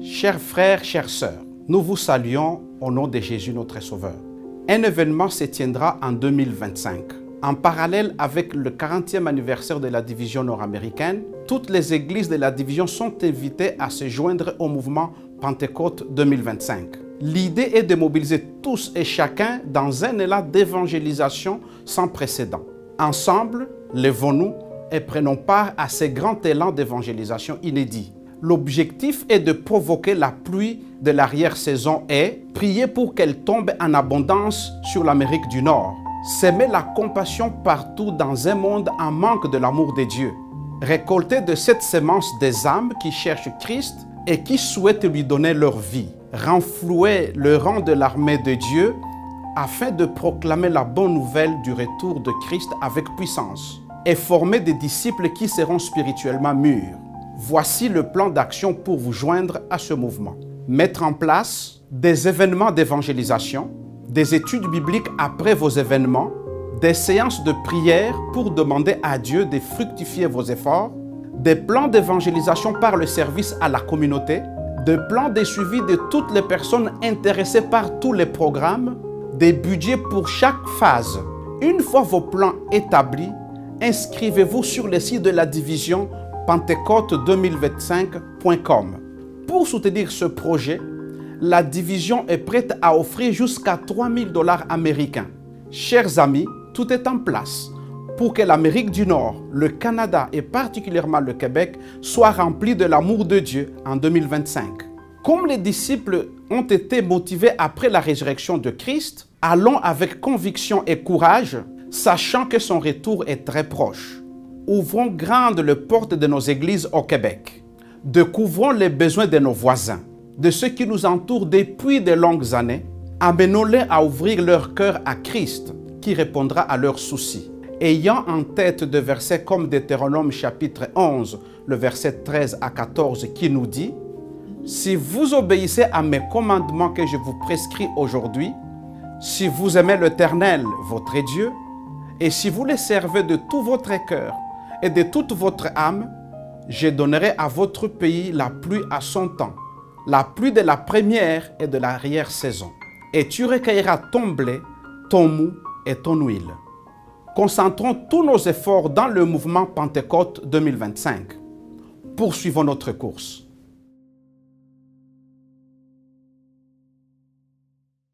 Chers frères, chères sœurs, nous vous saluons au nom de Jésus notre Sauveur. Un événement se tiendra en 2025. En parallèle avec le 40e anniversaire de la division nord-américaine, toutes les églises de la division sont invitées à se joindre au mouvement Pentecôte 2025. L'idée est de mobiliser tous et chacun dans un élan d'évangélisation sans précédent. Ensemble, levons-nous et prenons part à ce grand élan d'évangélisation inédit. L'objectif est de provoquer la pluie de l'arrière-saison et prier pour qu'elle tombe en abondance sur l'Amérique du Nord. S'aimer la compassion partout dans un monde en manque de l'amour de Dieu. Récolter de cette semence des âmes qui cherchent Christ et qui souhaitent lui donner leur vie. Renflouer le rang de l'armée de Dieu afin de proclamer la bonne nouvelle du retour de Christ avec puissance. Et former des disciples qui seront spirituellement mûrs. Voici le plan d'action pour vous joindre à ce mouvement. Mettre en place des événements d'évangélisation, des études bibliques après vos événements, des séances de prière pour demander à Dieu de fructifier vos efforts, des plans d'évangélisation par le service à la communauté, des plans de suivi de toutes les personnes intéressées par tous les programmes, des budgets pour chaque phase. Une fois vos plans établis, inscrivez-vous sur le site de la division pentecôte2025.com. Pour soutenir ce projet, la division est prête à offrir jusqu'à 3 000 $ américains. Chers amis, tout est en place pour que l'Amérique du Nord, le Canada et particulièrement le Québec soient remplis de l'amour de Dieu en 2025. Comme les disciples ont été motivés après la résurrection de Christ, allons avec conviction et courage, sachant que son retour est très proche. Ouvrons grandes les portes de nos églises au Québec. Découvrons les besoins de nos voisins, de ceux qui nous entourent depuis de longues années. Amenons-les à ouvrir leur cœur à Christ, qui répondra à leurs soucis. Ayant en tête des versets comme Deutéronome chapitre 11, le verset 13 à 14 qui nous dit « Si vous obéissez à mes commandements que je vous prescris aujourd'hui, si vous aimez l'Éternel, votre Dieu, et si vous le servez de tout votre cœur et de toute votre âme, je donnerai à votre pays la pluie à son temps, la pluie de la première et de l'arrière-saison. Et tu recueilleras ton blé, ton mou et ton huile. » Concentrons tous nos efforts dans le mouvement Pentecôte 2025. Poursuivons notre course.